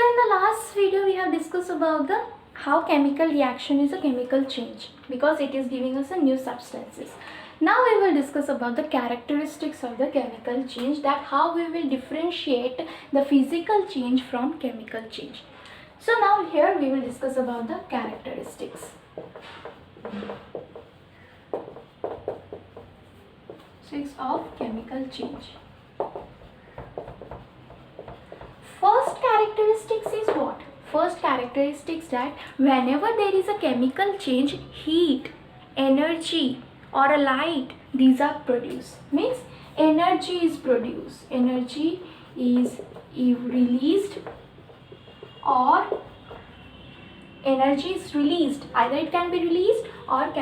in the last video we have discussed about the how chemical reaction is a chemical change because it is giving us a new substances. Now we will discuss about the characteristics of the chemical change, that how we will differentiate the physical change from chemical change. So now here we will discuss about the characteristics. Of chemical change. First characteristics is what? First characteristics that whenever there is a chemical change, heat, energy or a light, these are produced. Means energy is produced. Energy is released or energy is released. Either it can be released or it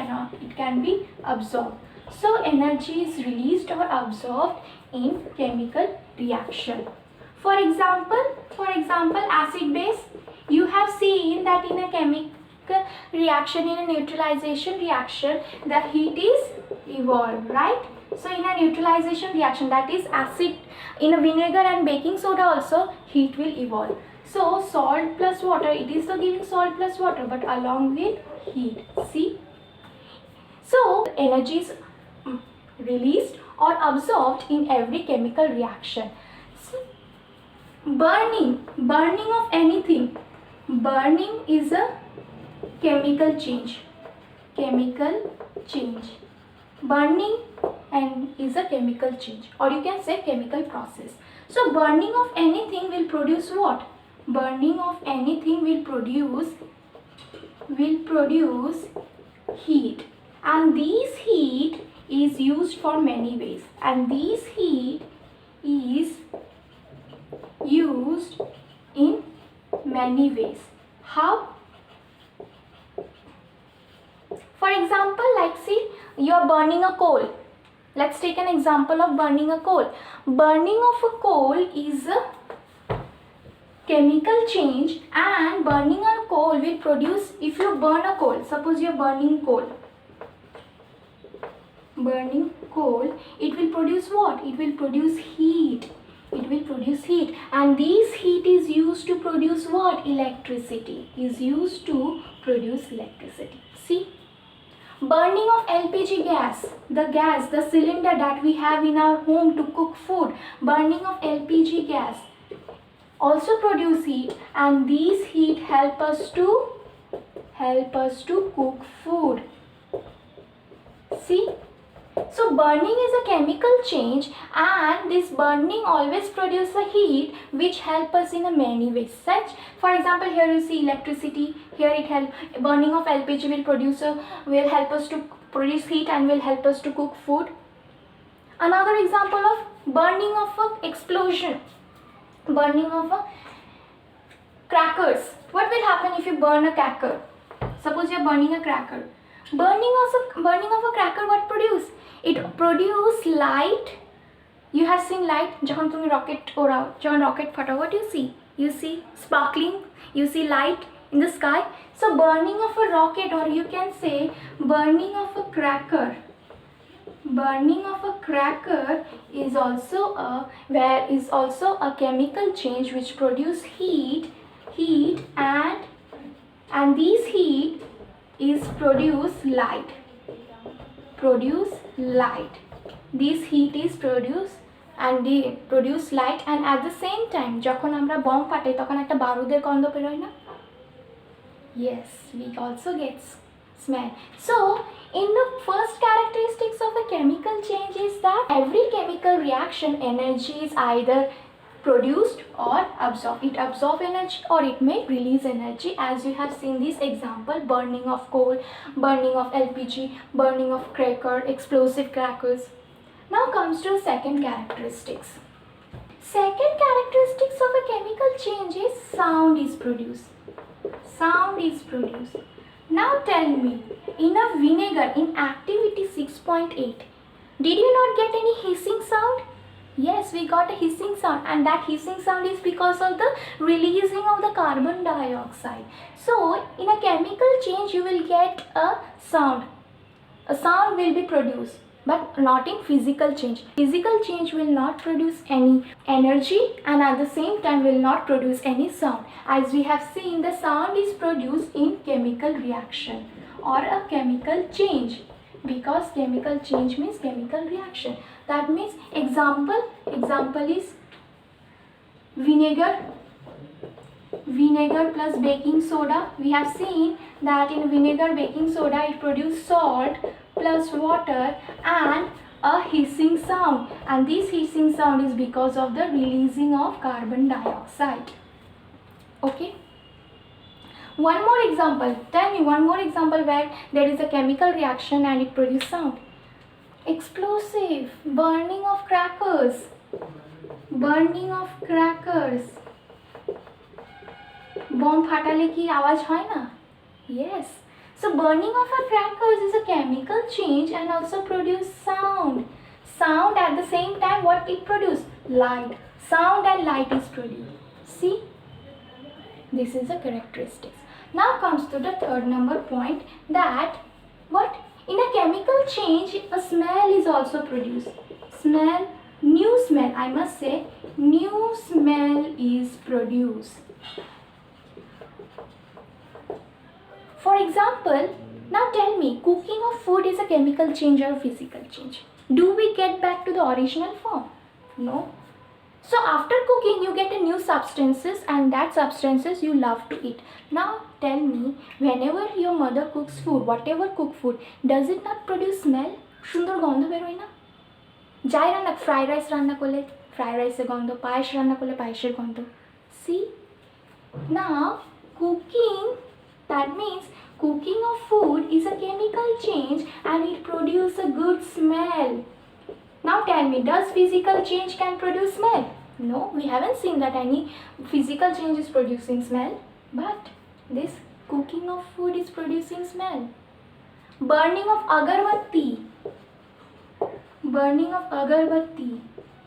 can be absorbed. So energy is released or absorbed in chemical reaction. For example, acid base. You have seen that in a chemical reaction, in a neutralization reaction, the heat is evolved, right? So in a neutralization reaction, that is acid, in a vinegar and baking soda also, heat will evolve. So salt plus water, it is the giving salt plus water, but along with heat. See? So energy is released or absorbed in every chemical reaction. See? Burning of anything. Burning is a chemical change. Burning and is a chemical change, or you can say chemical process. So burning of anything will produce what? Burning of anything will produce heat, and this heat is used for many ways, and this heat is used in many ways. How? For example, like see, you are burning a coal. Let's take an example of burning a coal. Burning of a coal is a chemical change, and burning a coal will produce, if you burn a coal, suppose you are burning coal, it will produce what? It will produce heat. And this heat is used to produce what? Electricity. See? Burning of LPG gas, the cylinder that we have in our home to cook food, burning of LPG gas also produce heat, and these heat help us to cook food. See? So burning is a chemical change, and this burning always produces a heat which help us in a many ways. Such, for example, here you see electricity. Here it help. Burning of LPG will help us to produce heat and will help us to cook food. Another example of burning of a explosion. Burning of a crackers. What will happen if you burn a cracker? Suppose you are burning a cracker. Burning of a cracker, what produce? It produce light. You have seen light. जखन तुम्हें rocket फटा, what you see? You see sparkling. You see light in the sky. So burning of a rocket, or you can say burning of a cracker. Burning of a cracker is also a chemical change which produce heat and this heat is produce light. This heat is produced and they produce light, and at the same time যখন আমরা bomb ফাটাই তখন একটা বারুদের গন্ধ বের হয় না? Yes, we also get smell. So in the first characteristics of a chemical change is that every chemical reaction, energy is either produced or absorbed. It absorbs energy or it may release energy, as you have seen this example: burning of coal, burning of LPG, burning of cracker, explosive crackers. Now comes to second characteristics. Second characteristics of a chemical change is sound is produced. Now tell me, in a vinegar in activity 6.8, did you not get any hissing sound? Yes, we got a hissing sound, and that hissing sound is because of the releasing of the carbon dioxide. So in a chemical change you will get a sound. A sound will be produced. but not in physical change. Physical change will not produce any energy and at the same time will not produce any sound. As we have seen, the sound is produced in chemical reaction or a chemical change, because chemical change means chemical reaction. That means example is vinegar plus baking soda. We have seen that in vinegar, baking soda, it produces salt plus water and a hissing sound, and this hissing sound is because of the releasing of carbon dioxide. Okay, one more example. Tell me one more example where there is a chemical reaction and it produces sound. Explosive, burning of crackers. Bomb ফাটালে কি আওয়াজ হয় না? Yes. So burning of a crackers is a chemical change and also produce sound. Sound at the same time, what it produce? Light. Sound and light is produced. See? This is the characteristics. Now comes to the third number point, that what? In a chemical change, a smell is also produced. New smell, I must say, new smell is produced. For example, now tell me, cooking of food is a chemical change or a physical change? Do we get back to the original form? No. So after cooking, you get a new substances, and that substances you love to eat. Now tell me, whenever your mother cooks food, whatever cook food, does it not produce smell? সুন্দর গন্ধ বেরোয় না? যাই রান্না, fried rice রান্না করলে fried রাইসের গন্ধ, পায়েস রান্না করলে পায়েসের গন্ধ. See? Now cooking, that means cooking of food is a chemical change and it produces a good smell. Now tell me, does physical change can produce smell? No, we haven't seen that any physical change is producing smell, but this cooking of food is producing smell. Burning of agarbatti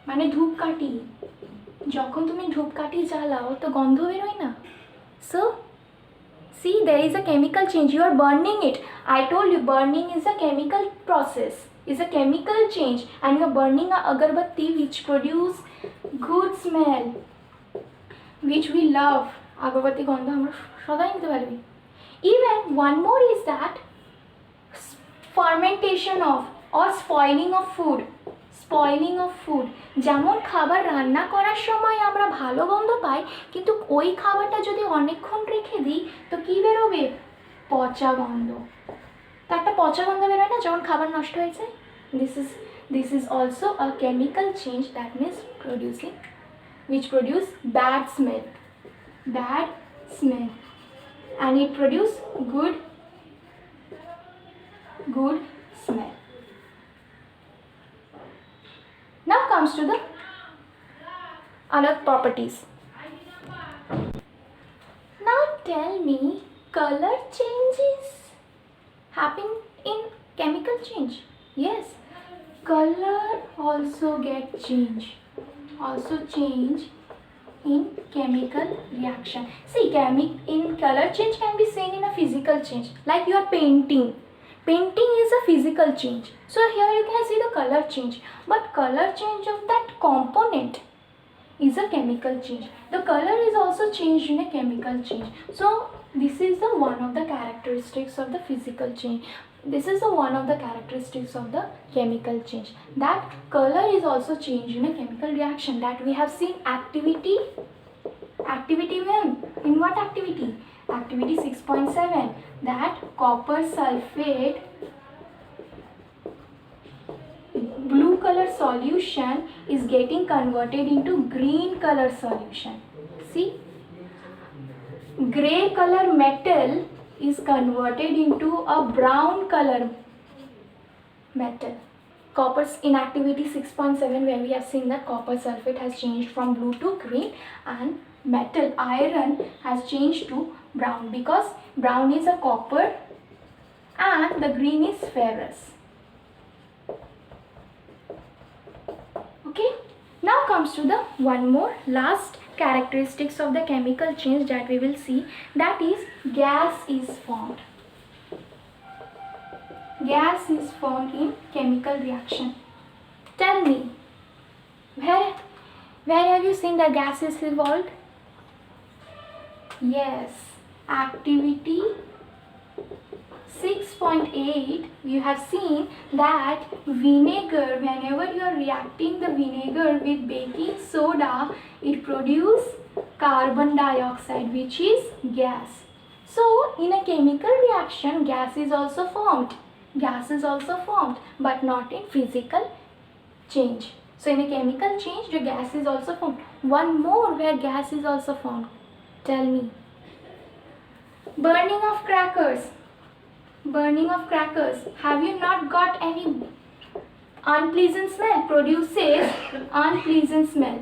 মানে ধূপকাঠি, যখন তুমি ধূপকাঠি জ্বালাও তো গন্ধ বেরোয় না? So see, there is a chemical change. You are burning it. I told you burning is a chemical process, is a chemical change, and you are burning a agarbatti which produce good smell, which we love. Agarbatti গন্ধ আমরা সদাই নিতে পারবি. Even one more is that fermentation of or spoiling of food. যেমন খাবার রান্না করার সময় আমরা ভালো গন্ধ পাই, কিন্তু ওই খাবারটা যদি অনেকক্ষণ রেখে দিই তো কি বেরোবে? পচা গন্ধ. তো একটা পচা গন্ধ বেরোয় না যখন খাবার নষ্ট হয়ে যায়? This is also a chemical change, that means which produce bad smell, and it produce good smell. Now comes to the other properties. Now tell me, color changes happen in chemical change? Yes, color also change in chemical reaction. See, in color change can be seen in a physical change, like you are painting. Painting is a physical change. So here you can see the color change. But color change of that component is a chemical change. The color is also changed in a chemical change. So this is the one of the characteristics of the physical change. This is the one of the characteristics of the chemical change. That color is also changed in a chemical reaction. That we have seen activity when? In what activity? Activity 6.7, that copper sulfate blue color solution is getting converted into green color solution. See, gray color metal is converted into a brown color metal. Copper's in activity 6.7, where we have seen that copper sulfate has changed from blue to green, and metal iron has changed to brown, because brown is a copper and the green is ferrous. Okay, now comes to the one more last characteristics of the chemical change that we will see, that is gas is formed. gas is formed in chemical reaction? Tell me, where have you seen that gas is evolved? Yes, activity 6.8, you have seen that vinegar, whenever you are reacting the vinegar with baking soda, it produces carbon dioxide, which is gas. So in a chemical reaction, gas is also formed. Gas is also formed, but not in physical change. So in a chemical change, the gas is also formed. One more where gas is also formed. Tell me. Burning of crackers. Burning of crackers. Have you not got any unpleasant smell? Produces unpleasant smell.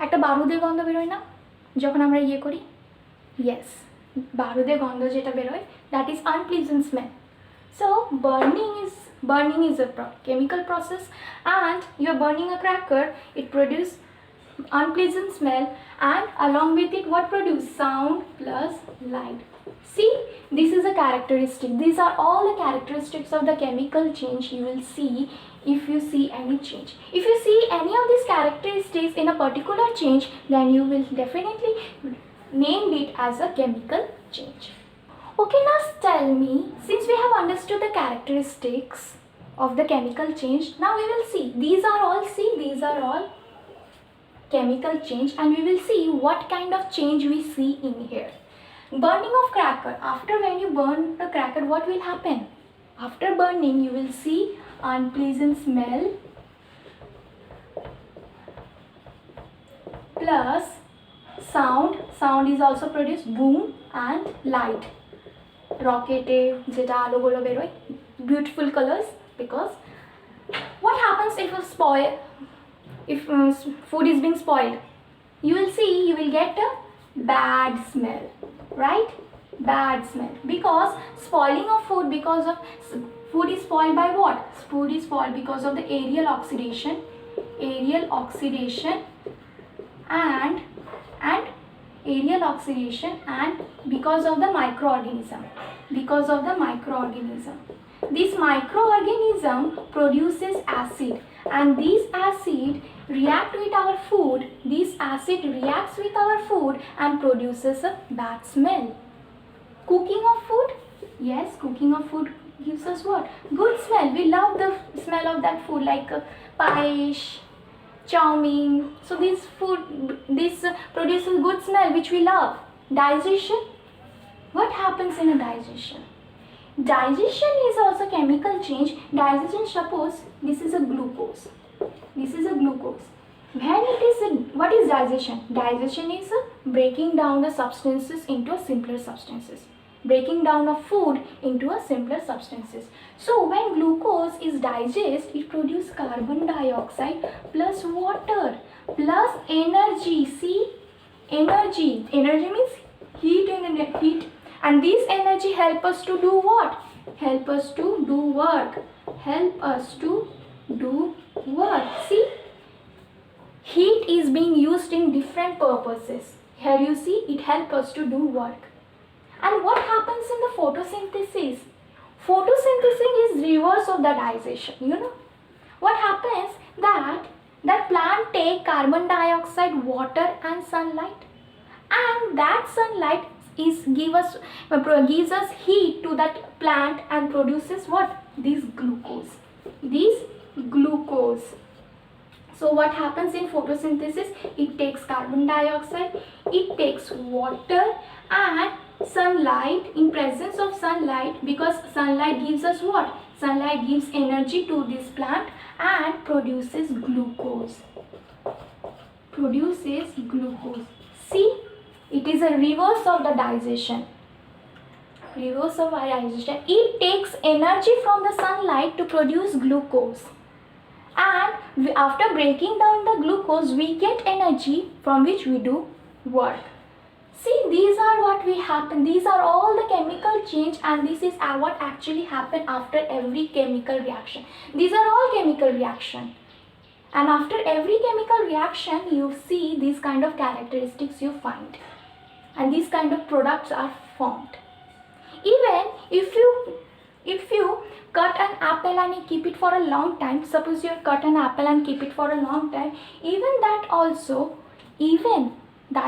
একটা বারুদের গন্ধ বেরোয় না যখন আমরা ইয়ে করি? Yes, বারুদের গন্ধ যেটা বেরোয়, that is unpleasant smell. So burning is a chemical process, and you're burning a cracker, it produces unpleasant smell, and along with it what produce? Sound plus light. See, this is a characteristic. These are all the characteristics of the chemical change you will see if you see any change. If you see any of these characteristics in a particular change, then you will definitely name it as a chemical change. Okay, now tell me, since we have understood the characteristics of the chemical change, now we will see these are all chemical change, and we will see what kind of change we see in here. Burning of cracker. After when you burn the cracker, what will happen? After burning, you will see unpleasant smell plus sound. Sound is also produced, boom, and light. Rockete jeta alo golo beroy, beautiful colors. Because what happens if food is being spoiled? You will see, you will get a bad smell, right? Bad smell, because spoiling of food, because of food is spoiled by what? Food is spoiled because of the aerial oxidation and aerial oxidation, and because of the microorganism. This microorganism produces acid, and this acid reacts with our food. And produces a bad smell. Cooking of food. Yes, cooking of food gives us what? Good smell. We love the smell of that food, like paish, chow mein. So this produces good smell, which we love. Digestion. What happens in a digestion? Digestion is also chemical change. Digestion, suppose this is a glucose. What is digestion? Digestion is breaking down the substances into simpler substances. Breaking down of food into a simpler substances. So when glucose is digested, it produces carbon dioxide plus water plus energy. See, energy means heat, and this energy help us to do what? Help us to do work. See, heat is being used in different purposes. Here you see, it helps us to do work. And what happens in the photosynthesis? Photosynthesis is reverse of the digestion. You know what happens? That plant take carbon dioxide, water, and sunlight, and that sunlight gives us heat to that plant and produces what? This glucose. So what happens in photosynthesis? It takes carbon dioxide, it takes water and sunlight. In presence of sunlight, because sunlight gives us what? Sunlight gives energy to this plant and produces glucose. See, it is a reverse of the digestion. It takes energy from the sunlight to produce glucose, and after breaking down the glucose, we get energy from which we do work. See, these are what we happen. These are all the chemical change, and this is what actually happen after every chemical reaction. These are all chemical reaction, and after every chemical reaction, you see these kind of characteristics you find, and these kind of products are formed. Even if you cut an apple and you keep it for a long time, suppose you have cut an apple and keep it for a long time, even that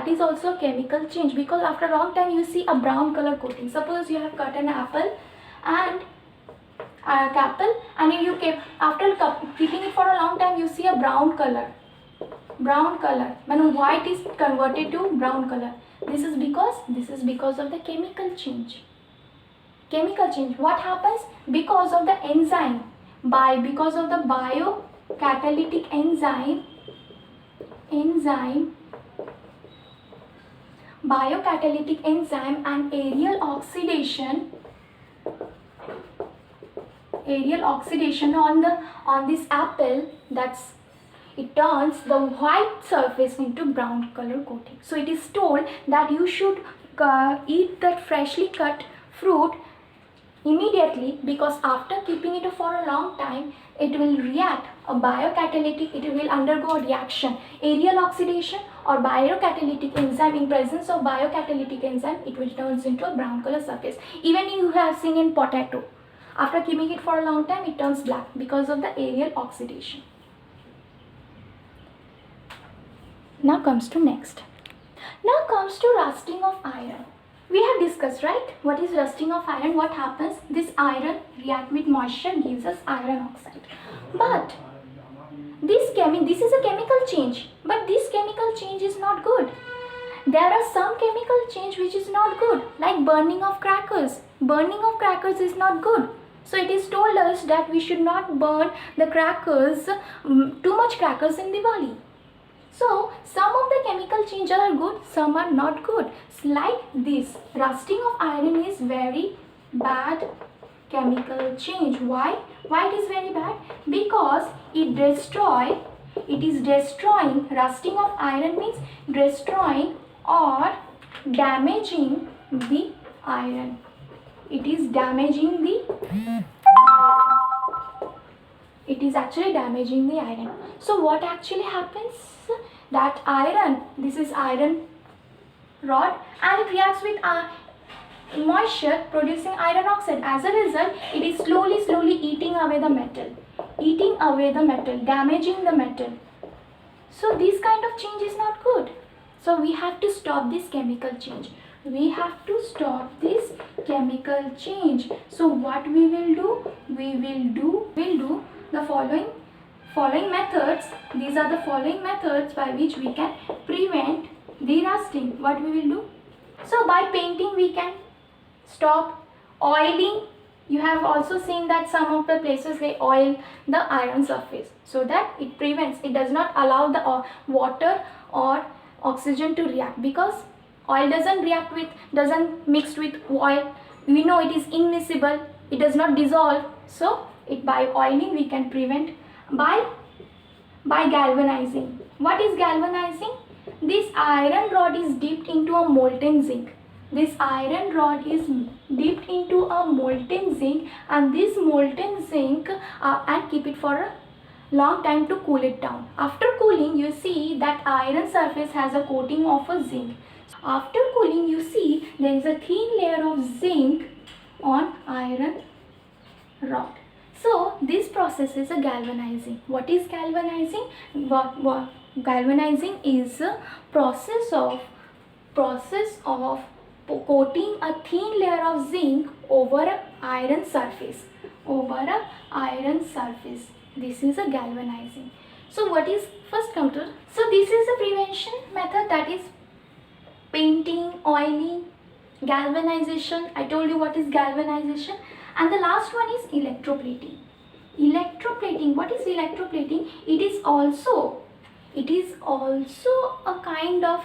is also a chemical change, because after a long time you see a brown color coating. Suppose you have cut an apple and you keep, after keeping it for a long time, you see a brown color. When white is converted to brown color, this is because of the chemical change. What happens? Because of the enzyme, because of the biocatalytic enzyme and aerial oxidation on this apple, it turns the white surface into brown color coating. So it is told that you should eat that freshly cut fruit immediately, because after keeping it for a long time, it will react it will undergo a reaction, aerial oxidation or biocatalytic enzyme. In presence of biocatalytic enzyme, it will turns into a brown color surface. Even you have seen in potato, after keeping it for a long time, it turns black because of the aerial oxidation. Now comes to rusting of iron. We have discussed, right? What is rusting of iron? What happens? This iron react with moisture, gives us iron oxide. But this is a chemical change. But this chemical change is not good. There are some chemical change which is not good, like burning of crackers. Burning of crackers is not good. So it is told us that we should not burn the crackers, too much crackers in Diwali. So some of the chemical changes are good, some are not good. Like this, rusting of iron is very bad chemical change. Why? Why it is very bad? Because it is destroying. Rusting of iron means destroying or damaging the iron. It is damaging the iron. It is actually damaging the iron. So what actually happens? That iron, this is iron rod, and it reacts with moisture, producing iron oxide. As a result, it is slowly eating away the metal, damaging the metal. So this kind of change is not good. So we have to stop this chemical change. So what we will do? We'll do the following methods. These are the following methods by which we can prevent the rusting. What we will do? So by painting we can stop. Oiling, you have also seen that some of the places they oil the iron surface, so that it prevents, it does not allow the water or oxygen to react, because oil doesn't mix with oil. We know it is immiscible, it does not dissolve. So by oiling we can prevent. By galvanizing. What is galvanizing? This iron rod is dipped into a molten zinc. And this molten zinc and keep it for a long time to cool it down. After cooling, you see that iron surface has a coating of a zinc. After cooling, you see there is a thin layer of zinc on iron rod. So this process is a galvanizing. What is galvanizing? Galvanizing is a process of coating a thin layer of zinc over an iron surface. This is a galvanizing. So what is first come to? So this is a prevention method, that is painting, oiling, galvanization. I told you what is galvanization. And the last one is electroplating. What is electroplating? It is also a kind of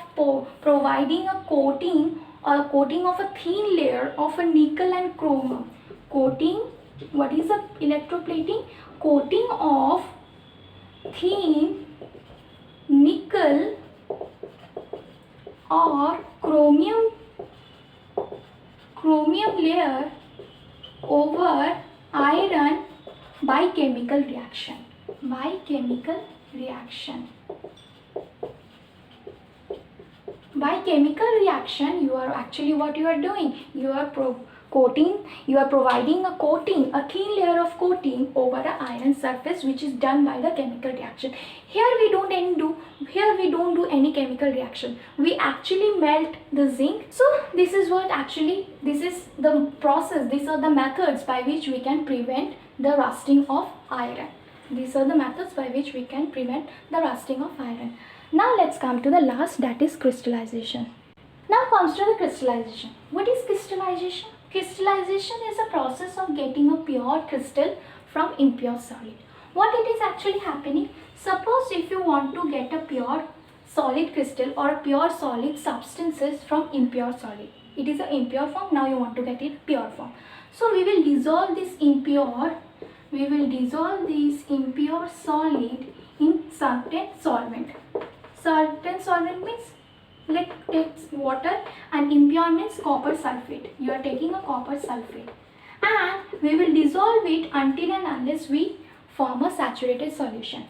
providing a coating of a thin layer of a nickel and chromium. What is a electroplating? Coating of thin nickel or chromium layer over iron by chemical reaction. By chemical reaction, you are actually what you are doing. You are providing a coating, a thin layer of coating over an iron surface, which is done by the chemical reaction. Here we don't do any chemical reaction. We actually melt the zinc. So this is the process. These are the methods by which we can prevent the rusting of iron. These are the methods by which we can prevent the rusting of iron. Now let's come to the last, that is crystallization. Now comes to the crystallization. What is crystallization? Crystallization is a process of getting a pure crystal from impure solid. What it is actually happening? Suppose if you want to get a pure solid crystal or a pure solid substances from impure solid. It is an impure form, now you want to get it pure form. So we will dissolve this impure solid in certain solvent. Certain solvent means, like takes water, and impure means copper sulfate. You are taking a copper sulfate, and we will dissolve it until and unless we form a saturated solution.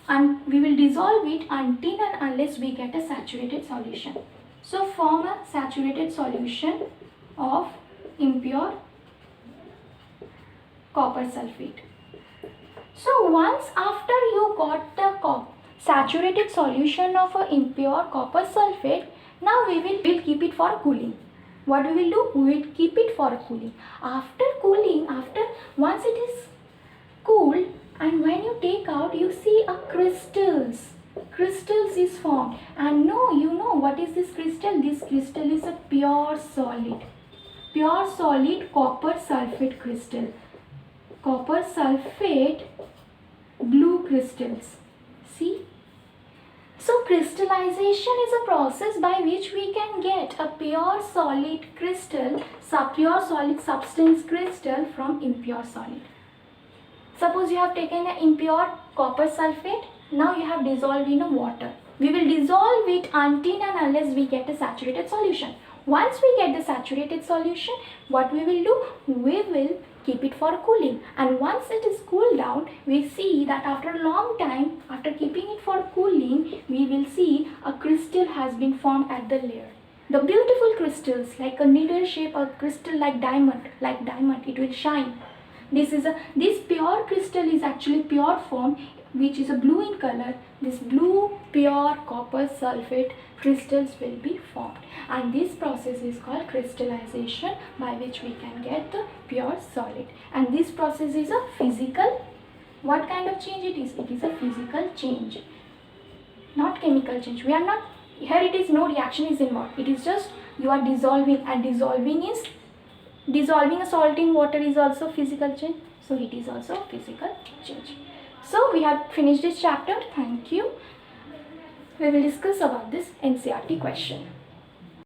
And we will dissolve it until and unless we get a saturated solution. So form a saturated solution of impure copper sulfate. So once after you got the saturated solution of a impure copper sulfate, now we will keep it for cooling. What we will do? We will keep it for cooling. After once it is cooled, and when you take out, you see a crystals is formed. And you know what is this crystal? This crystal is a pure solid copper sulfate crystal. Copper sulfate blue crystals. See? So crystallization is a process by which we can get a pure solid crystal, pure solid substance crystal from impure solid. Suppose you have taken an impure copper sulfate, now you have dissolved in a water. We will dissolve it until and unless we get a saturated solution. Once we get the saturated solution, what we will do? We will keep it for cooling, and once it is cooled down, we see that after a long time, after keeping it for cooling, we will see a crystal has been formed at the layer. The beautiful crystals, like a needle shape or crystal like diamond, it will shine. This pure crystal is actually pure form, which is a blue in color. This blue pure copper sulfate crystals will be formed, and this process is called crystallization, by which we can get the pure solid. And this process is a physical, what kind of change it is? It is a physical change, not chemical change. We are not here, it is no reaction is involved. It is just you are dissolving, and dissolving a salt in water is also physical change. So it is also physical change. So we have finished this chapter. Thank you. We will discuss about this NCERT question.